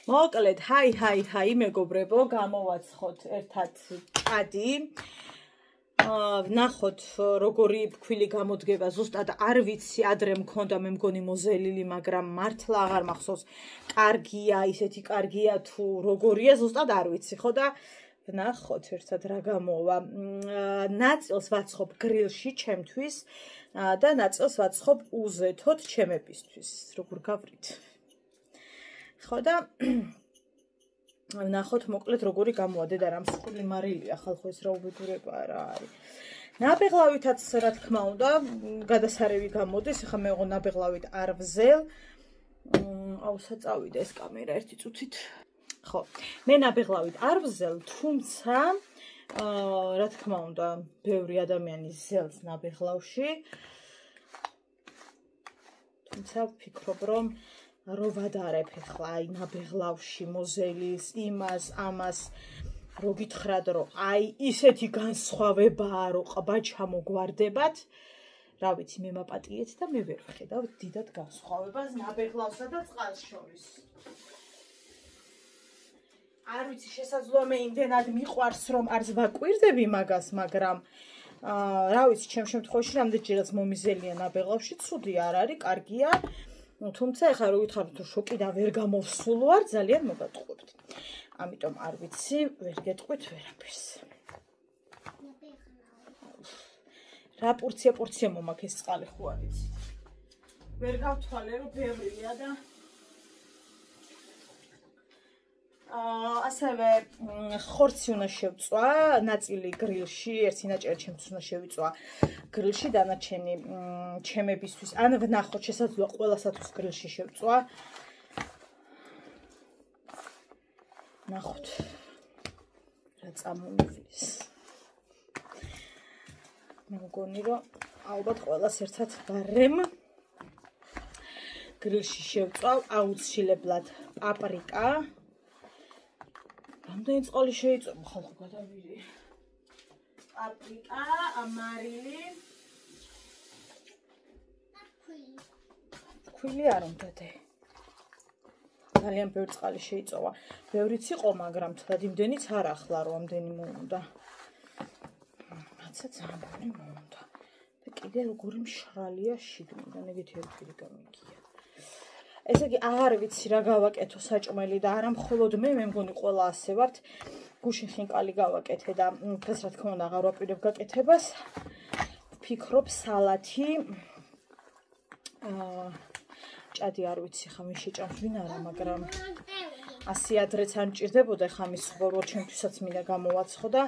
მოკლედ, ჰაი, მეგობრებო, გამოვაცხოთ ერთად ჭადი. ვნახოთ როგორი ფქვილი გამოდგება, ზუსტად არ ვიცი, ადრე მქონდა მე მგონი მოზელილი, მაგრამ მართლა აღარ მახსოვს. კარგია, ისეთი კარგია თუ როგორია, ზუსტად არ ვიცი, ხო და ვნახოთ ერთად რა გამოვა. ნაწილს ვაცხობ გრილში ჩემთვის და ნაწილს ვაცხობ უზეთოდ ჩემებისთვის, როგორ გავრით. ხო და ვნახოთ მოკლედ როგორი გამოვა. დედა რა მსხვილი მარილია ხალხო, ეს რა უბედურება რა არის. ნაბეღლავითაც რა თქმა უნდა გადასარევი გამოდის. ახლა მე ოღონდ ნაბეღლავით არ ვზელ. აუცა წავიდა ეს კამერა ერთი წუთით. ხო, მე ნაბეღლავით არ ვზელ, თუმცა რა თქმა უნდა ბევრი ადამიანი ზელს ნაბეღლავში. თუმცა ვფიქრობ რომ ვადარებ ახლა აი ნაბეღლავში მოზელის იმას ამას რო გითხრათ რომ აი ისეთი განსხვავებაა რომ ყბა ჩამოგვარდებათ. რა ვიცი მე მაპატიეთ და მე ვერ ვხედავ დიდად განსხვავებას ნაბეღლავსა და წყალს შორის. არ ვიცი შესაძლოა მე იმდენად მიყვარს რომ არც ვაკვირდები მაგას, მაგრამ რა ვიცი ჩემ შემთხვევაში რამდენჯერაც მომიზელია ნაბეღლავში, ცუდი არ არის, კარგია. თუმცა ეხლა რო გითხარით რომ შოკი და ვერ გამოვსულ ვარ, ძალიან მოგატყუებთ. ამიტომ არ ვიცი, ვერ გეტყვით ვერაფერს. რა პორცია მომაქ ეს წყალი ხო არ ვიცი. ვერ გავთვალე რომ ბევრია და ასევე ხორცი უნდა შევწვა, ნაწილი გრილში, ერთი ნაჭერი ჩემთვის უნდა შევიწვა გრილში, დანარჩენი ჩემებისთვის. ან ვნახოთ, შესაძლოა ყველასათვის გრილში შევწვა. ნახოთ. რა წამოვიდეს. მე მგონი რომ ალბათ ყველას ერთად ვარემ. გრილში შევწვა აუცილებლად პაპრიკა. რამდენი წყალი შეიძლება ხალხო გადავირი. პაპრიკა, მარილი. ქვილი არ უნდა დე. ძალიან ბევრი წყალი შეიძლება. ბევრიც იყო, მაგრამ თლად იმდენიც არ ახლა რომ ამდენი მოუნდა. რაცა ძალიან მოუნდა. და კიდე როგორი მშრალია შიგნიდან, ეგეთი ერთი გამიგია. ესე იგი აღარ ვიცი რა გავაკეთო საჭმელი და არა მხოლოდ მე მგონი ყველა ასე ვართ. გუშინ ხინკალი გავაკეთე და დღეს რა თქმა უნდა აღარ ვაპირებ გაკეთებას. ვფიქრობ სალათი. ჭადი არ ვიცი ხა მე შეჭამს ვინ არა, მაგრამ ასე ადრეც არ მჭირდებოდა, ხა მის ხოლმე ჩემთვისაც მინდა გამოვაცხო და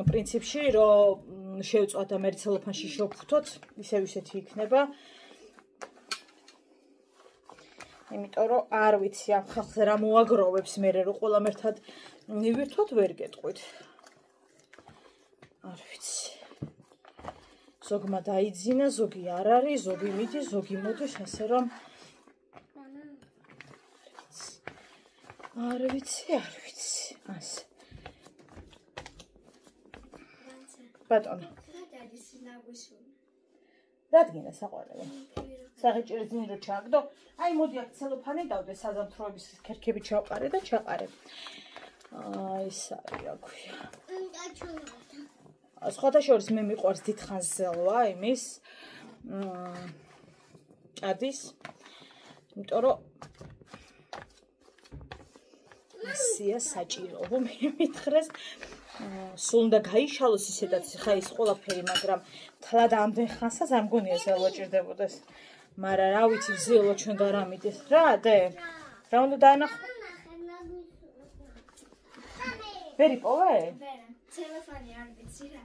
პრინციპში რომ შევწვა და მე ცელოფანში შევფუთოთ, ისეთი იქნება. იმიტომ რომ არ ვიცი ამ ხალხს რა მოაგროვებს მე რომ ყველამ ერთად მივირთვოთ ვერ გეტყვით. არ ვიცი. ზოგმა დაიძინა, ზოგი არ არის, ზოგი მიდის, ზოგი მოდის, ასე რომ არ ვიცი. ასე. ბატონო. რადგენა საყვარელი? საღიჭირის ძინი რო ჩააგდო, აი მოდი აქ ცელოფანი დავდე, საზამთროების ქერქები ჩავყარე და ჩაყარე. ეს არის რა ქვია. სხვათა შორის მე მიყვარს დიდხანს ზელვა იმის ჭადის, იმიტომ რომ ასია საჭიროა მე მითხრეს. სულ უნდა გაიშალოს ისედაც ხა ის ყველაფერი, მაგრამ თლად ამდენ ხანსაც არ მგონია ზელვა ჭირდებოდეს. მაგრამ რა ვიცი ზელვა ჩვენ გარამიდეს რა დე? რა უნდა დაანახო? ვერი პოვე? ვერა, ცელოფანი არ ვიცი რა.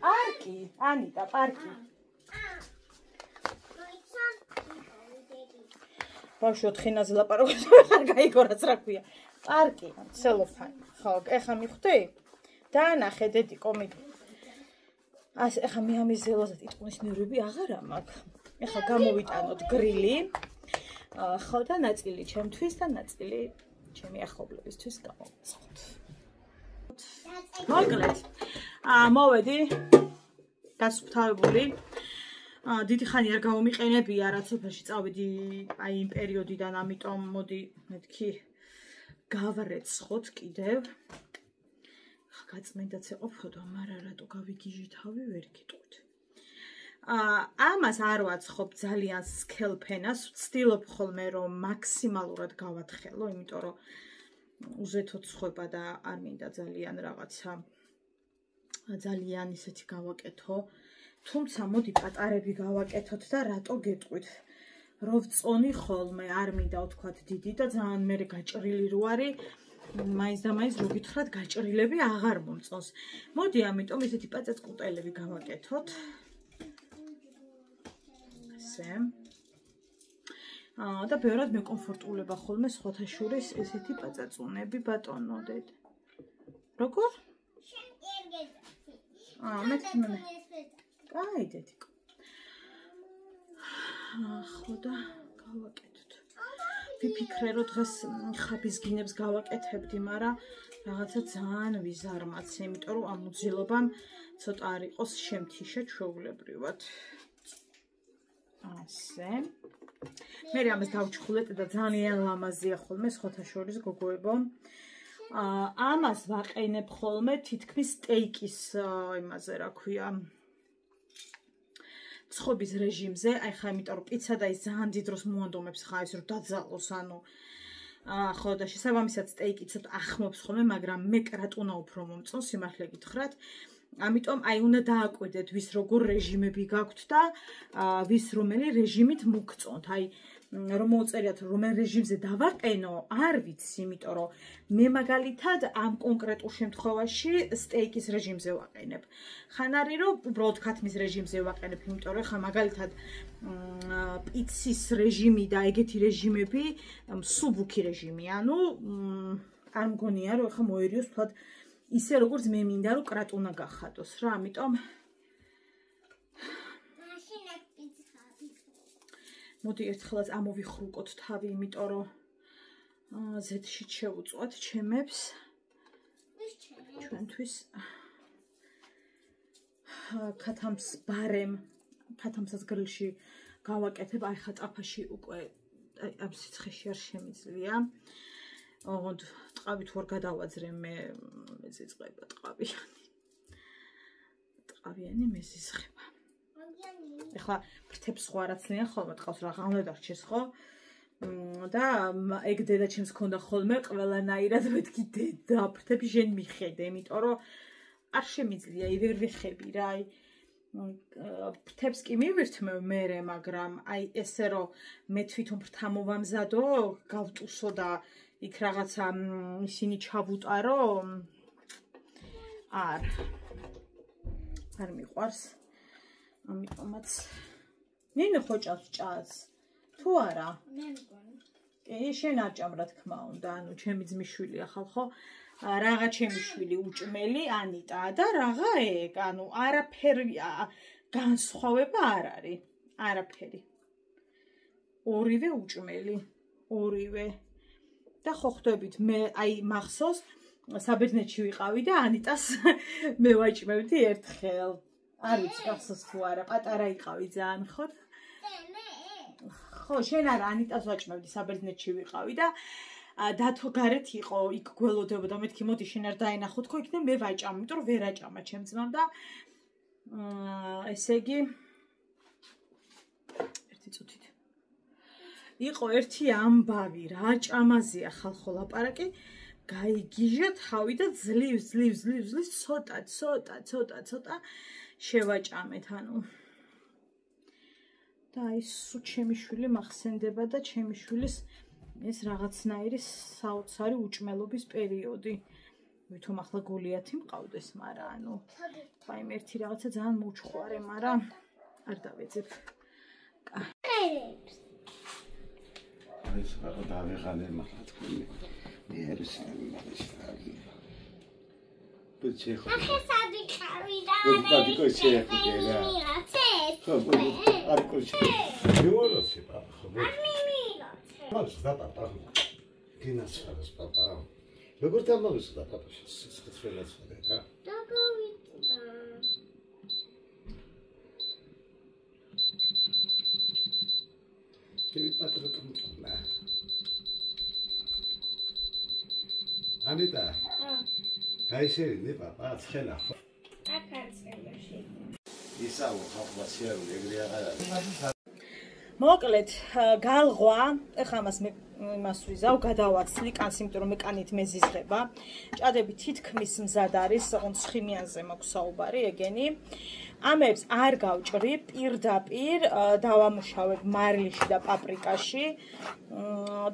პარკი, ანიტა, პარკი. ბავშვო 4 ნაზი ლაპარაკობს, არ გაიგო რაც რა ქვია. პარკი, ცელოფანი. ხო, ეხა მივხვდი? დაანახე დედი კომიდი. ასე ეხა მე ამის ზელოზე ტიტყვის ნერვები აღარა მაქვს. ეხა გამოვიტანოთ გრილი. ხო და ნაწილი ჩემთვის და ნაწილი ჩემი ახლობლებისთვის გამოვიწყოთ. მოკლედ. მოვედი დასუფთავებული. დიდი ხანი არ გამომიყენებია, რაც სოფელში წავედი აი იმ პერიოდიდან, ამიტომ მოდი მეთქი გავარეცხოთ კიდევ. გაწმენდაც ეყოფოდა, მაგრამ რატო გავიგიჟი თავი ვერ გიტყვით. ამას არ ვაცხობ ძალიან სქელ ფენას, ვცდილობ ხოლმე რომ მაქსიმალურად გავათხელო, იმიტომ რომ უზეთოდ ცხება და არ მინდა ძალიან რაღაცა ძალიან ისეთი გავაკეთო. თუმცა მოდი პატარები გავაკეთოთ და რატო გეტყვით? რო ვწონი ხოლმე, არ მინდა ვთქვათ დიდი და ძალიან მერე გაჭრილი რო არის, მაინც და მაინც რო გითხრათ გაჭრილები აღარ მომწონს. მოდი ამიტომ ისეთი პაწაწკუტელები გავაკეთოთ. ასე. და ბევრად მეკომფორტულება ხოლმე სხვათა შორის ესეთი პაწაწუნები ბატონო დედ. როგორ? მე. კაი დედიკო. ხო და გავაკეთოთ. ვიფიქრე რომ დღეს ხაბის გინებს გავაკეთებდი, მაგრამ რაღაცა ძალიან ვიზარმაც, იმიტომ რომ ამ უძილობამ ცოტა არ იყოს შემთიშა ჩვეულებრივად. ასე. მე ამას დავჩხულეთ და ძალიან ლამაზია ხოლმე სხვათა შორის გოგოებო. ამას ვაყენებ ხოლმე თითქმის სტეიკის იმაზე რა ქვია ცხობის რეჟიმზე, აი ხა იმიტომ რომ პიცა და ის ძალიან დიდ დროს მოანდომებს ხა ის რომ დაძალოს, ანუ ხო და შესაბამისად სტეიკი ცოტა ახმობს ხოლმე, მაგრამ მე კრატუნა უფრო მომწონს, სიმართლე გითხრათ. ამიტომ აი უნდა დააკვირდეთ ვის როგორ რეჟიმები გაქვთ და ვის რომელი რეჟიმით მოგწონთ. აი რომ მოუწერიათ რომელ რეჟიმზე დავაყენო, არ ვიცი, იმიტომ რომ მე მაგალითად ამ კონკრეტულ შემთხვევაში სტეიკის რეჟიმზე ვაყენებ. ხან არის რომ უბრალოდ ქათმის რეჟიმზე ვაყენებ, იმიტომ რომ ხა მაგალითად პიცის რეჟიმი და ეგეთი რეჟიმები სუბუქი რეჟიმი, ანუ არ მგონია რომ ხა მოერიოს თქვათ ისე როგორც მე მინდა რომ კრატუნა გახადოს რა, ამიტომ მოდი ერთხელაც ამოვიხრუკოთ თავი, იმიტომ რომ ზეთში შევუწვათ ჩემებს ჩვენთვის ქათამს ბარემ, ქათამსაც გრილში გავაკეთებ, აი ხა ტაფაში უკვე ამ სიცხეში არ შემიძლია. ოღონდ ტყავით ვარ გადავაძრე მე მეზიწყება ტყავიანი მეზიწყება. ეხლა ფრთებს სხვა არაცლიან ხოლმე ტყავს რა ღამე დარჩეს ხო? და ეგ დედა ჩემს ქონდა ხოლმე ყველანაირად მეთქი დედა ფრთები შენ მიხედე, იმიტომ რომ არ შემიძლია ივერ ვიხები რა, აი ფრთებს კი მივირთმევ მერე, მაგრამ აი ესე რომ მე თვითონ ფრთა მოვამზადო, გავტუსო და იქ რაღაცა ისინი ჩავუტარო, არ მიყვარს. ამიტომაც ნინო ხოჭავს ჭას თუ არა? მე მგონი. კი, შენ არ ჭამ რა თქმა უნდა, ანუ ჩემი ძმისშვილი ახალ ხო? რაღა ჩემი შვილი უჭმელი ანიტა და რაღა ეგ, ანუ არაფერი განსხვავება არ არის, არაფერი. ორივე უჭმელი, ორივე. და ხო ხვდებით, მე აი მახსოვს საბერძნეთში ვიყავი და ანიტას მე ვაჭმევდი ერთხელ. არ ვიცი გახსოვს თუ არა, პატარა იყავი ძალიან ხო? ხო, შენ არა ანიტას ვაჭმევდი, საბერძნეთში ვიყავი და დათო გარეთ იყო, იქ გველოდებოდა, მეთქი მოდი შენ არ დაენახო თქო, იქ და მე ვაჭამ, იმიტომ რომ ვერ აჭამა ჩემ ძმამ და ესე იგი ერთი წუთით. იყო ერთი ამბავი, რა ჭამაზია ხალხო ლაპარაკი, გაიგიჟა თავი და ძლივს ცოტა შევაჭამეთ, ანუ და აი სულ ჩემი შვილი მახსენდება და ჩემი შვილის ეს რაღაცნაირი საოცარი უჭმელობის პერიოდი. ვითომ ახლა გოლიათი მყავდეს, მაგრამ ანუ აი მე ერთი რაღაცა ძალიან მოუჩხვარე, მაგრამ არ დავეძებ. აი სხვა დავიღალე მაგათ თქვი. მე არ ისე Păi Așa s-a dicarit, ანიტა გაიშერინე პაპა ცხელა ხო აკაცებაში. ისაო ხალხმა შეარული ეგრე აღარ არის მოკლედ გალღვა ეხლა იმას ვიზავ გადავაცლი კანს იმიტომ რომ მეკანით მეზიზღება ჭადები თითქმის მზად არის ოღონდ ცხიმიანზე მაქვს საუბარი ეგენი ამებს არ გავჭრი პირდაპირ დავამუშავებ მარილში და პაპრიკაში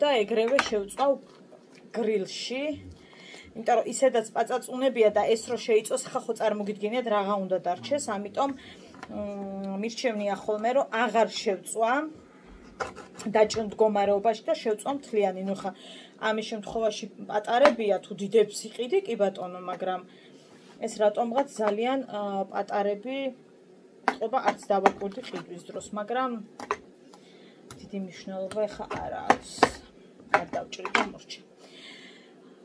და ეგრევე შევწავ გრილში იმიტომ რომ ისედაც პაწაწუნებია და ეს რო შეიწოს ხა ხო წარმოგიდგენიათ რაღა უნდა დარჩეს ამიტომ მირჩევნია ხოლმე რომ აღარ შევწვა დაჭრილ მდგომარეობაში და შევწვა მთლიანი ნუ ხა ამის შემთხვევაში პატარებია თუ დიდებს იყიდი კი ბატონო მაგრამ ეს რატომღაც ძალიან პატარები ყობა არც დავაკვირდი ყიდვის დროს მაგრამ დიდი მნიშვნელობა ეხა არ აქვს არ დავჭრი და მორჩა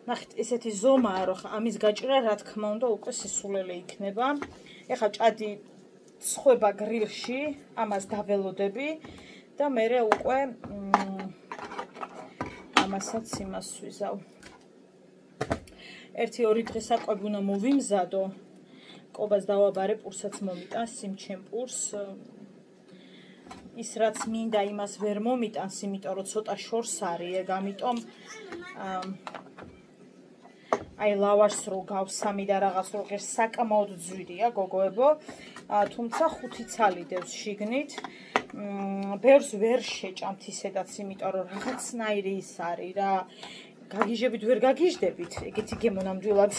ნახეთ ესეთი ზომაა რომ ამის გაჭრა რა თქმა უნდა უკვე სისულელე იქნება ეხა ჭადი ცხება გრილში ამას დაველოდები და მე უკვე ამასაც იმას ვიზავ 1-2 დღე საკვები უნდა მოვიმზადო კობას დავაბარე პურსაც მომიტანს იმ ჩემ პურს ის რაც მინდა იმას ვერ მომიტანს იმიტომ რომ ცოტა შორს არის ეგ ამიტომ აი ლავაშს რო გავსამი და რაღაც რო ღირს საკმაოდ ძვირია გოგოებო თუმცა 5 ცალი დევს შიგნით ბევრს ვერ შეჭამთ ისედაც იმიტომ რომ რაღაცნაირი ის არის რა გაგიჟებით ვერ გაგიჟდებით ეგეთი გემონამდვილად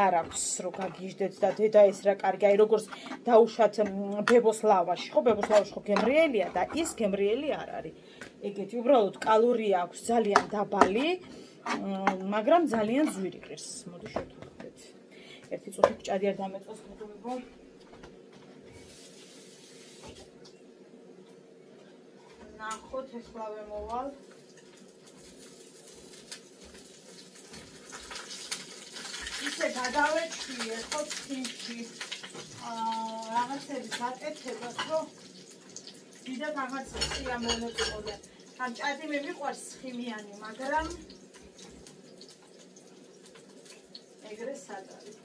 არ აქვს რო გაგიჟდეთ და დედა ეს რა კარგი აი როგორც დაუშვათ ბებოს ლავაში ხო ბებოს ლავაში ხო გემრიელია და ის გემრიელი არ არის ეგეთი უბრალოდ კალორია აქვს ძალიან დაბალი მაგრამ ძალიან ძვირი ყირს მოდი შევთვალოთ ერთი წუთით ჭადი არ დამეწოს მოგებო ნახოთ ეს ლავე მოვალ ისე გადავეჩვიე ხო წინში რაღაცები გაკეთებას რომ დიდად აღარ სიამოვნებოდა ამ ჭადი მე მიყვარს ხიმიანი მაგრამ ეგრე სად არის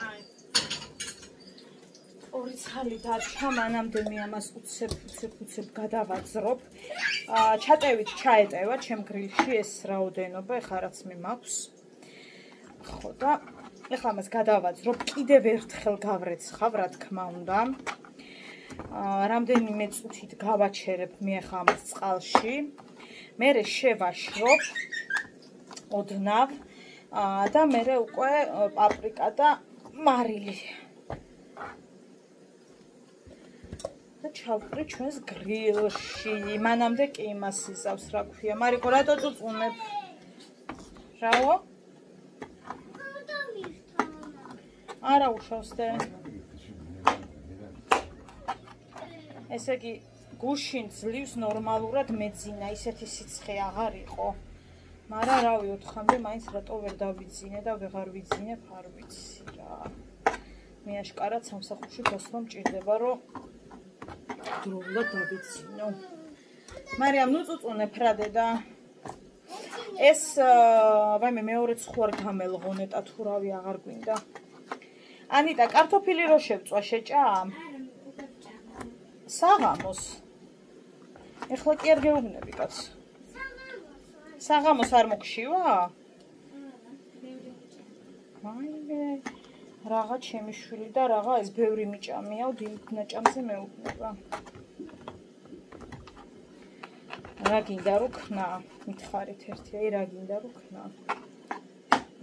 აი ორი ცალი დარჩა მანამდე მე ამას უცებ გადავაძრობ ჩატევით ჩაეტევა ჩემ გრილში ეს რაოდენობა ეხლა რაც მე მაქვს ხო და ეხლა ამას გადავაძრობ კიდევ ერთხელ გავრეცხავ რა თქმა უნდა რამდენიმე წუთით გავაჩერებ მე ახლა ამას წყალში მერე შევაშრობ ოდნავ და მერე უკვე პაპრიკა და მარილი და ჩავყრი ჩვენს გრილში მანამდე კი იმას იზავს რა ქვია მარიკო რატო წუწუნებ რაო არა უშავსდე ესე იგი გუშინ ძლივს ნორმალურად მეძინა ისეთი სიცხე აღარ იყო მაგრამ რავი 4-მდე მაინც რატო ვერ დავიძინე და ვეღარ ვიძინებ არ ვიცი რა მე აშკარად სამსახურში გასვლა მჭირდება რომ დროულად დავიცინო მარიამ ნუ წუწუნებ რა დედა ეს ვაიმე მეორე ცხوار გამელღო ნეტა თუ რავი აღარ გვინდა ანიტა კარტოფილი რო შევწვა შეჭა საღამოს ეხლა კი არ გეუბნები კაც საღამოს არ მოგშივა ვაიმე რაღა ჩემი შვილი და რაღა ეს ბევრი მიჭამია დილით ნაჭამზე მეუბნება რა გინდა რო ქნა მითხარით ერთი აი რა გინდა რო ქნა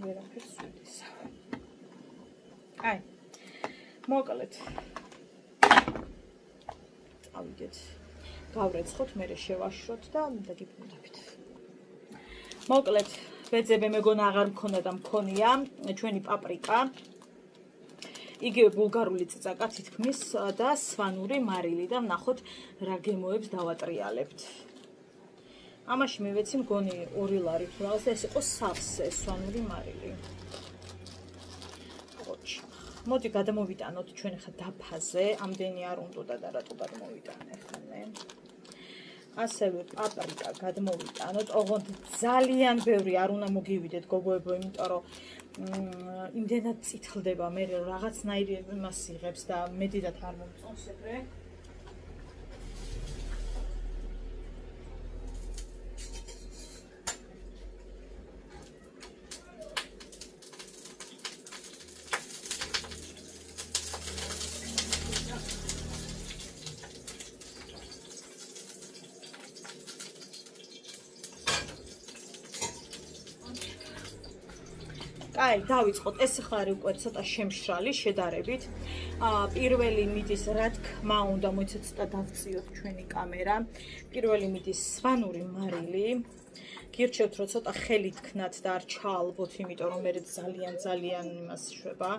ვერაფერს ვიდეს აი მოკლედ ავიდეთ გავრეცხოთ მე შევაშროთ და დაგიბრუნდებით მოკლედ ბეძები მეგონა აღარ მქონდა და მქონია ჩვენი პაპრიკა იგივე ბულგარული წიწაკა თითქმის და სვანური მარილი და ვნახოთ რა გემოებს დავატრიალებთ ამაში მე ვეცი მგონი 2 ლარი თუ რაღაც ეს იყო სავსე სვანური მარილი ოჩ მოდი გადამოვიტანოთ ჩვენ ხა დაფაზე ამდენი არ უნდა და რატო გადმოვიტანე ხა მე ასევე პაპრიკა გადმოვიტანოთ. ოღონდ ძალიან ბევრი არ უნდა მოგივიდეთ გოგოებო, იმიტომ რომ იმდენად წითლდება მე რომ რაღაცნაირი იმას იღებს და მეტიდად არ მომწონს ეგრე. აი, დავიწყოთ. ეს ახლა არის უკვე ცოტა შემშრალი შედარებით. პირველი მიდის, რა თქმა უნდა, მოიცეთ ცოტა დავწიოთ ჩვენი კამერა. პირველი მიდის სვანური მარილი. გირჩევთ, რომ ცოტა ხელი თქნათ და არ ჩაალბოთ, იმიტომ რომ მე ძალიან იმას შვება.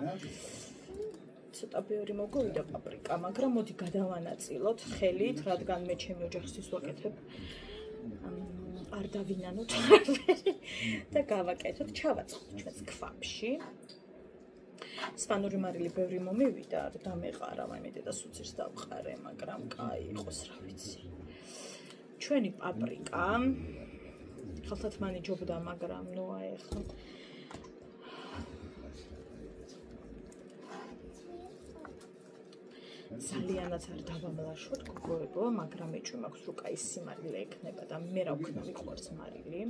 ცოტა ბევრი მოგვივიდა პაპრიკა, მაგრამ მოდი გადავანაწილოთ ხელით, რადგან მე ჩემი ოჯახისთვის ვაკეთებ. არ დავინანოთ და გავაკეთოთ, ჩავაწყოთ ჩვენს ქვაბში. სვანური მარილი ბევრი მომივიდა, არ დამეყარა, მე დედას უცირს დავყარე, მაგრამ კაი იყოს, რა ვიცი. ჩვენი პაპრიკა ხალხად მანიჯობდა, მაგრამ ნუ აი ახლა ძალიანაც არ დავამლაშოთ გოგოებო, მაგრამ მეჭვი მაქვს რომ კაი სიმარილე ექნება და მე რა ვქნა მიყვარს მარილი.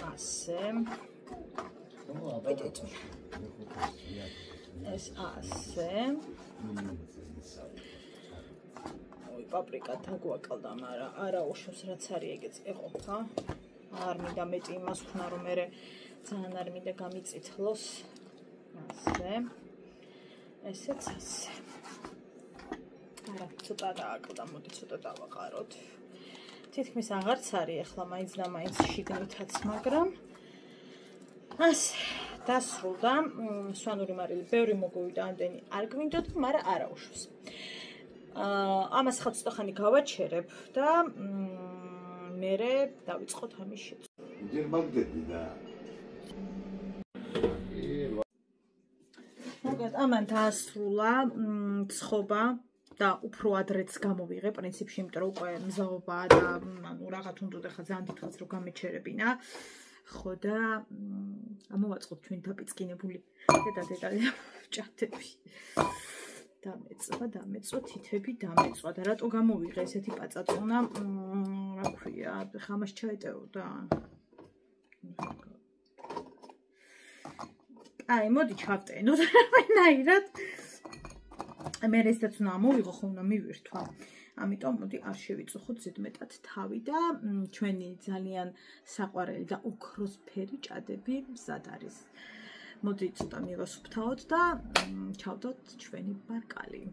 ასე. ეს ასე. ой, პაპრიკა დაგვაკალდა, მაგრამ არა უშავს რაც არის ეგეც ეყოფა. არ მინდა მეტი იმას ვქნა რომ მე ძალიან არ მინდა გამიწითლოს. ასე. ესეც ასე. არა, ცოტა დააკლდა, მოდი ცოტა დავაყაროთ. თითქმის აღარც არის ახლა მაინც და მაინც შიგნითაც, მაგრამ ასე დასრულდა. სვანური მარილი ბევრი მოგვივიდა, ამდენი არ გვინდოთ, მაგრამ არა უშავს. ამას ხა ცოტა ხანი გავაჩერებ და მე დავიწყოთ ამის შეწყვეტა. ჯერ მაგდები და მოგეთ, ამან დაასრულა ცხობა. და უფრო ადრეც გამოვიღე პრინციპში, იმიტომ რომ უკვე მზაობაა და ანუ რაღაც უნდა ხა ძალიან დიდხანს რომ გამეჩერებინა. ხო და ამოვაწყოთ ჩვენ დაპიწყინებული დედა ჭათები. დამეწვა, თითები დამეწვა და რატო გამოვიღე ესეთი პაწაწონა, რა ქვია, ხა მას ჩაეტეოდა. აი, მოდი ჩავტენოთ რამენაირად. მე რესაც უნდა ამოვიღო, ხო უნდა მივირთვა. ამიტომ მოდი არ შევიწუხოთ ზედმეტად თავი და ჩვენი ძალიან საყვარელი და ოქროსფერი ჭადები მზად არის. მოდი ცოტა მივასუფთავოთ და ჩავდოთ ჩვენი ბარკალი.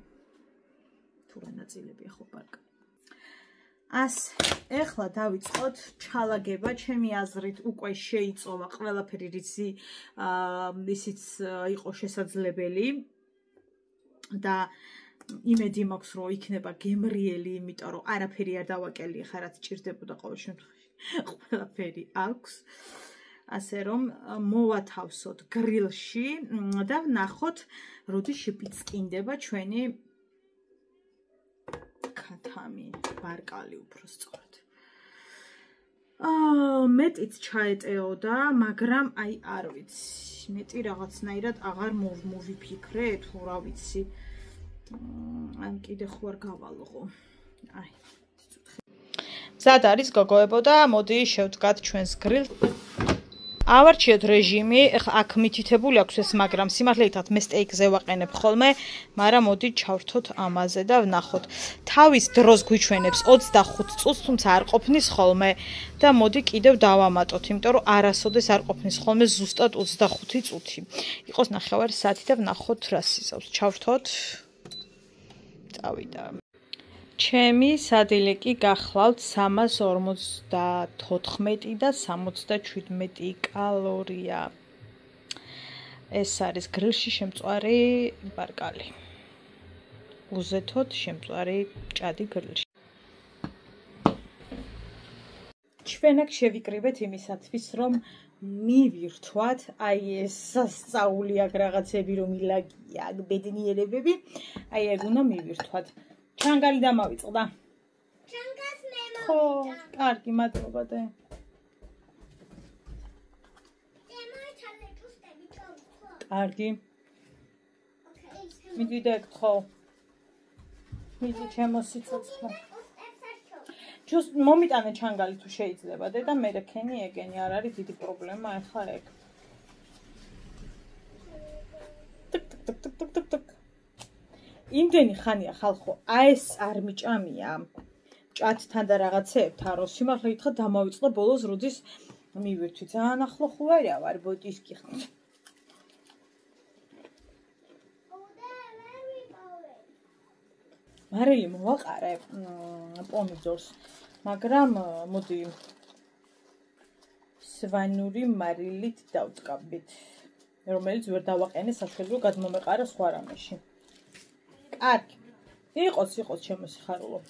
თუ რა ნაწილებია ხო ბარკალი. ასე, ეხლა დავიწყოთ ჩალაგება, ჩემი აზრით უკვე შეიწოვა ყველაფერი, რისი ისიც იყო შესაძლებელი. და იმედი მაქვს რომ იქნება გემრიელი, იმიტომ რომ არაფერი არ დავაკელი ხა რაც ჭირდებოდა ყოველ შემთხვევაში. ყველაფერი აქვს. ასე რომ მოვათავსოთ გრილში და ვნახოთ როდი შეპიწყინდება ჩვენი ქათამი, ბარკალი უფრო სწორად. მეტიც ჩაეტეოდა, მაგრამ აი არ ვიცი. მეტი რაღაცნაირად აღარ მოვიფიქრე, თუ რა ვიცი. ან კიდე ხო არ გავალღო. აი, მზად არის გოგოებო და მოდი შევდგათ ჩვენს გრილს. ავარჩიოთ რეჟიმი, აქ მითითებული აქვს ეს, მაგრამ სიმართლეითაც მე სტეიკზე ვაყენებ ხოლმე, მაგრამ მოდი ჩავრთოთ ამაზე და ვნახოთ. თავის დროს გვიჩვენებს 25 წუთს, თუმცა არ ყოფნის ხოლმე და მოდი კიდევ დავამატოთ, იმიტომ რომ არასოდეს არ ყოფნის ხოლმე ზუსტად 25 წუთი. იყოს 9 საათი და ვნახოთ რა სიზავს. ჩავრთოთ. წავიდა. ჩემი სადილეკი გახლავთ 354 და 77 კალორია. ეს არის გრილში შემწვარი ბარკალი. უზეთოთ შემწვარი ჭადი გრილში. ჩვენ აქ შევიკრიბეთ იმისათვის, რომ მივირთვათ, აი ეს სასწაული აქ რაღაცები რომ ილაგია, აქ ბედნიერებები, აი ეგ უნდა მივირთვათ. ჩანგალი დამავიწყდა. ჩანგას მე ხო, კარგი, მადლობა და. კარგი. მიდი და ეკთხო. მიდი ჩემო სიცოცხლე. ჯუს მომიტანე ჩანგალი თუ შეიძლება და მე რქენი ეგენი არ არის დიდი პრობლემა ახლა ეგ. ტკ. იმდენი ხანია ხალხო, ეს არ მიჭამია. ჭათთან და რაღაცეებთან რო სიმართლე გითხრა დამავიწყდა ბოლოს როდის მივირთვი. ძალიან ახლო ხო არა ვარ ბოტისკი. მარილი მოვაყარე პომიდორს, მაგრამ მოდი სვანური მარილით დავტკაბით, რომელიც ვერ დავაყენე საშუალო გადმომეყარა სხვა რამეში. კარგი. იყოს ჩემო სიხარულო.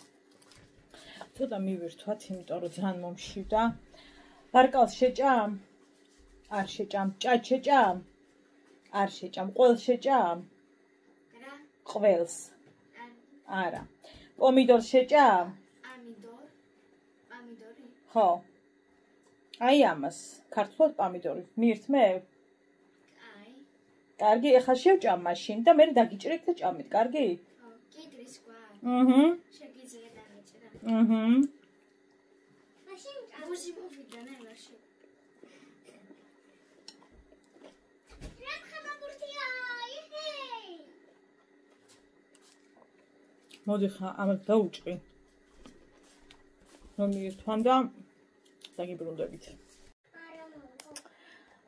ცოტა მივირთვათ, იმიტომ რომ ძალიან მომშვიდა. ბარკალს შეჭამ? არ შეჭამ. ჭაჭ შეჭამ? არ შეჭამ. ყველს შეჭამ? რა? ყველს. არა. პომიდორს შეჭამ? პომიდორი? ხო. აი ამას, ქართულად პომიდორი. მირთმე? აი. კარგი, ეხლა შევჭამ მაშინ და მე დაგიჭრით და ჭამით, კარგი? ხო, კიდრის გვაქვს. შეგიძლია დამიჭრა. მაშინ ბუზი მოვიდა ნაირში. რა ხაბურთია? იჰეი! მოდი ხა ამას დაუჭრი. რომ მირთვამ და დაგიბრუნდებით.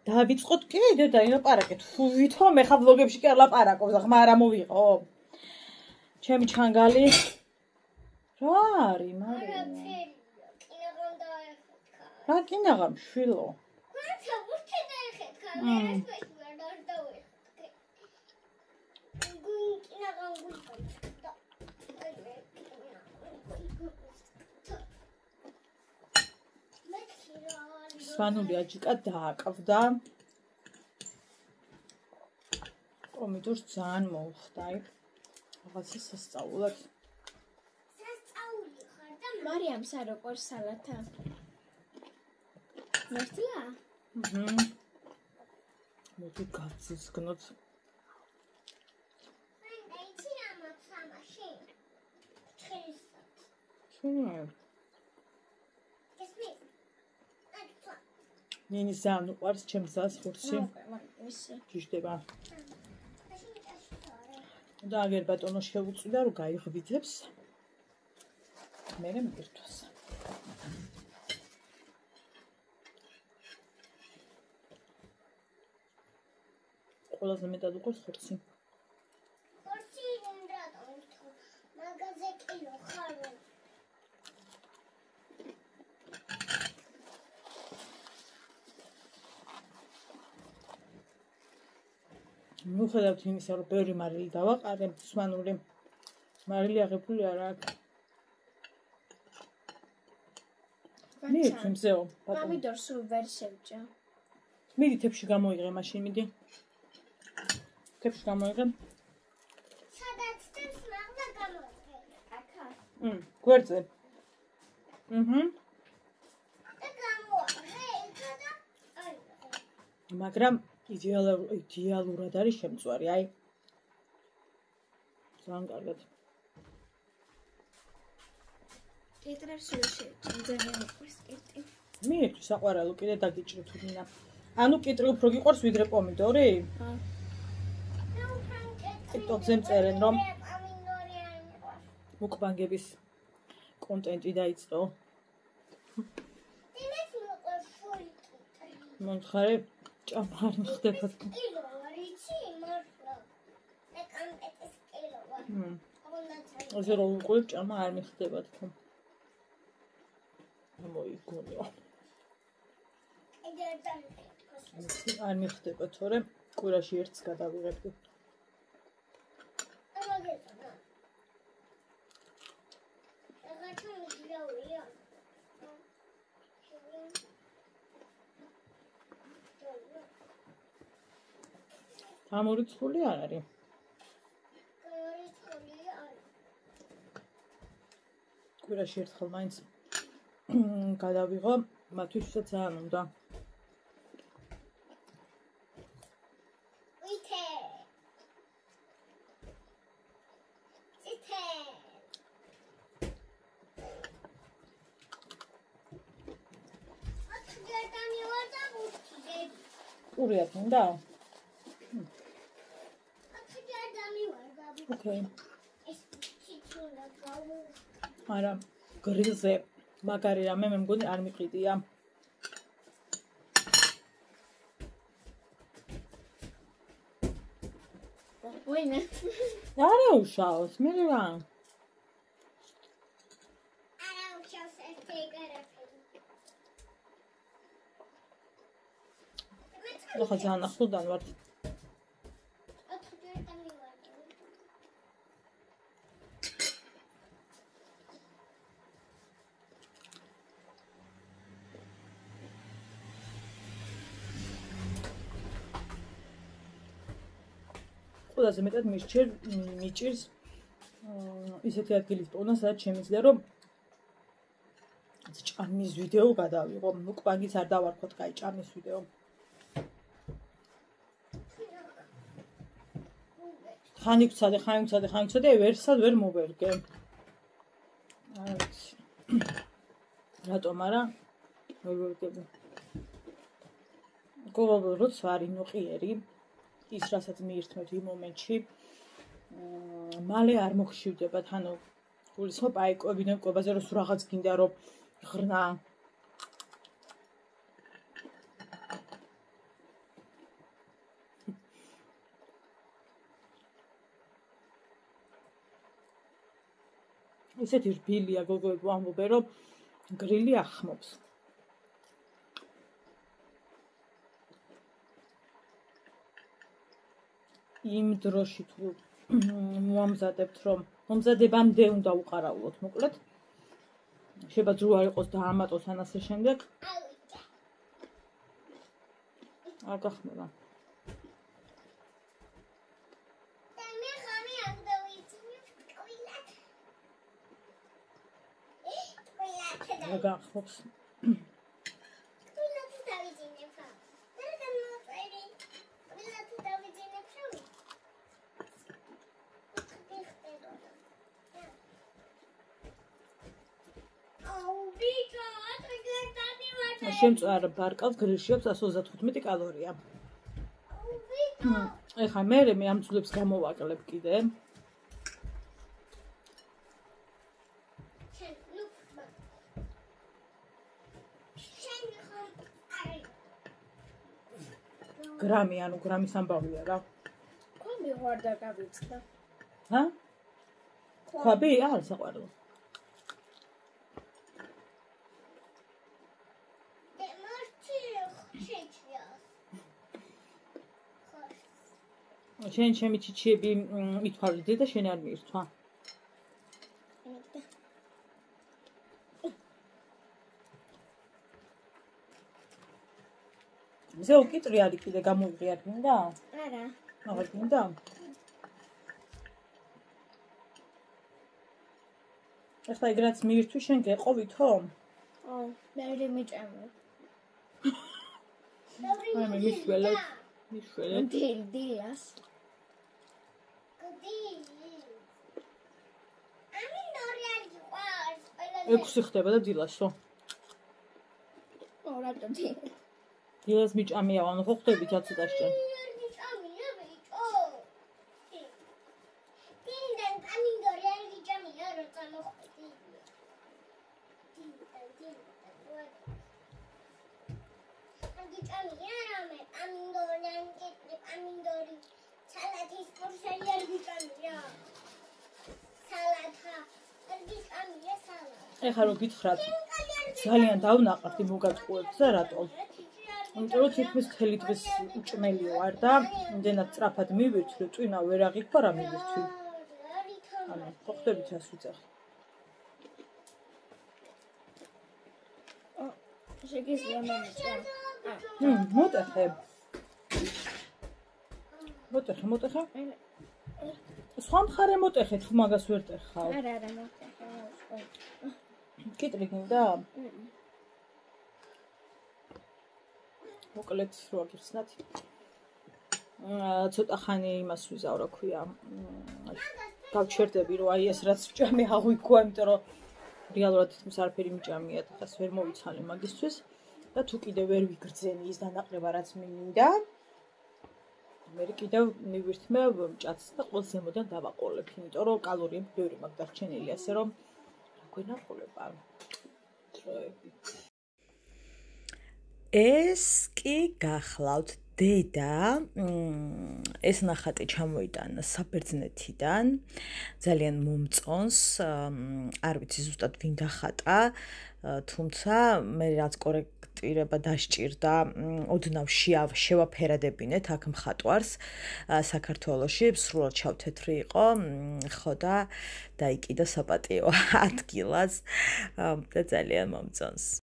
დავიწყოთ კიდე და ილაპარაკეთ. თუ ვითომ ეხა ვლოგებში კი არ ლაპარაკობ, ხმა არ ამოვიყო. ჩემი ჩანგალი რა არის, მაგრამ რა კინაღა მშვილო. ხაცა ბურთი დაიხეთქა, მე ეს ვერ დავიხეთქე. კინაღა გულდა. სვანური აჯიკა დააკავდა. პომიდორს ძალიან მოუხდა, აი. რაღაცა სასწაულად. სასწაული ხარ და მარიამს არ უყვარს სალათა. მართლა? მოდი გავძისგნოთ. მე დაიცი ამას სამაში. თხილისად. შენ ესმის. ნინის ძალიან უყვარს ჩემს ძალს ხურცი. ისე. ჯიშდება. და აგერ ბატონო შეუწვიდა რომ გაიღვიძებს. მე მივირთვას. ყველაზე მეტად უყვარს ხურცი. ხურცი რატომ თუ მაგაზე კილო ხარ? მიუხედავად იმისა, რომ ბევრი მარილი დავაყარე, სვანური მარილი აღებული არ აქვს. მივირთვი მზეო, ბატონო. პომიდორს სულ ვერ შევჭა. მიდი თებში გამოიღე მაშინ, მიდი. თებში გამოიღე. სადაც თებს მაგდა გამოიღე. აქა. გვერდზე. და გამოიღე, ეხა და აი. მაგრამ იდეალურად არის შემწვარი, აი. ძალიან კარგად. კიტრებს ვერ შევჭა, ძალიან უყვარს კიტრი. მივირთვი საყვარელო, კიდე დაგიჭრი თუ მინდა. ანუ კიტრი უფრო გიყვარს ვიდრე პომიდორი? ხო. ტიკტოკზე მწერენ რომ მუკბანგების კონტენტი დაიწყო. იმის მოყვარს სული კიტრი. მომხარე ჭამა არ მიხდება. კილო არიცი მართლა. და კამპეტის კილოა. ასე რომ უყურებ ჭამა არ მიხდება თქო. მოიგონიო. არ მიხდება თორე კვირაში ერთს გადავიღებდი. ამორი ცული არ არის. კვირაში ერთხელ მაინც გადავიღო, მათთვის ძალიან უნდა. ურიათ უნდა? ოკეი. არა, გრილზე მაგარი რამე მე მგონი არ მიყიდია. ვინე? არა უშავს, მე რა. არა უშავს ეს ეგარაფერი. ახლა ძალიან ახლოდან ვარ. ყველაზე მეტად მიჭირს ისეთი ადგილის პოვნა, სადაც შემიძლია რომ ჭამის ვიდეო გადავიღო. მუკბანგიც არ დავარქოთ, კაი ჭამის ვიდეო. ხანი ვცადე, ვერსად ვერ მოვერგე. არ ვიცი. რატომ არა? ვერ ვერგები. გოგო როცა არის ნუყიერი ის რასაც მიირთმევთ იმ მომენტში მალე არ მოხშივდებათ, ანუ გულისხმობ აი კვებაზე რომ რაღაც გინდა რომ ღრნა ისეთი რბილია გოგოები ამბობენ რომ გრილი ახმობს. იმ დროში თუ მომზადებთ რომ მომზადებამდე უნდა უყარავლოთ მოკლედ შეიძლება ძრო არ იყოს და ამატოს ან ასე შემდეგ არ გახმება მე ხანი არ დავიძინე ყვილად რა გახობს ყვილად დავიძინე ხა და მოწერი ყვილად დავიძინე ხავი შემწვარ ბარკალს გრილში აქვს 135 კალორია. ეხლა მე ამ ძვლებს გამოვაკლებ კიდე. გრამი, ანუ გრამის ამბავია რა. ხომი ვარ და გავიწყდა. ჰა? ხვაბი არ საყვარელო. შენ ჩემი ჩიჩიები მithვალდე და შენ არ მიირთვა. ზე უკიტრი არის კიდე გამოვიღე არ გინდა? არა. აღარ გინდა? ეხლა ეგ რაც მიირთვი შენ გეყოვითო? მე ვერ მიჭამე. აი მე მისველებ. დილას. ექვსი ხდება და დილასო. რატო დილას? დილას მიჭამია, ანუ ხო ხდებით აცოტაშენ. ეხლა რო გითხრათ ძალიან დავნაყრთ იმ მოგატყუებს და რატო? იმიტომ რომ თითქმის მთელი დღის უჭმელი ვარ და იმდენად სწრაფად მივირთვი, რომ ტვინა ვერ აღიქვა რა მივირთვი. ანუ ხო ხდებით რას ვიწახ. შეგიძლია მომეჭა. მოტეხე. მოტეხე. სხვა მხარე მოტეხე თუ მაგას ვერ ტეხავ. არა მოტეხე. კიტრი გინდა? მოკლედ რო აგიხსნათ. ცოტა ხანი იმას ვიზავ, რა ქვია. გავჩერდები, რომ აი ეს რაც მჭამე აღვიქვა, იმიტომ რომ რეალურად თითქმის არაფერი მჭამია, დღეს ვერ მოვიცალე მაგისთვის და თუ კიდევ ვერ ვიგრძენი ის დანაყრება, რაც მინდა, მე კიდევ მივირთმე მჭაც და ყველს ზემოდან დავაყოლებ, იმიტომ რომ კალორიები ბევრი მაქვს დარჩენილი, ასე რომ რა გვენახულება დროებით. ეს კი გახლავთ დედა, ეს ნახატი ჩამოიტანა საბერძნეთიდან, ძალიან მომწონს, არ ვიცი ზუსტად ვინ დახატა, თუმცა მე რაც კორექტირება დასჭირდა, ოდნავ შევაფერადებინეთ აქ მხატვარს საქართველოში, სრულად შავთეთრი იყო, ხო და დაიკიდა საპატიო ადგილას და ძალიან მომწონს.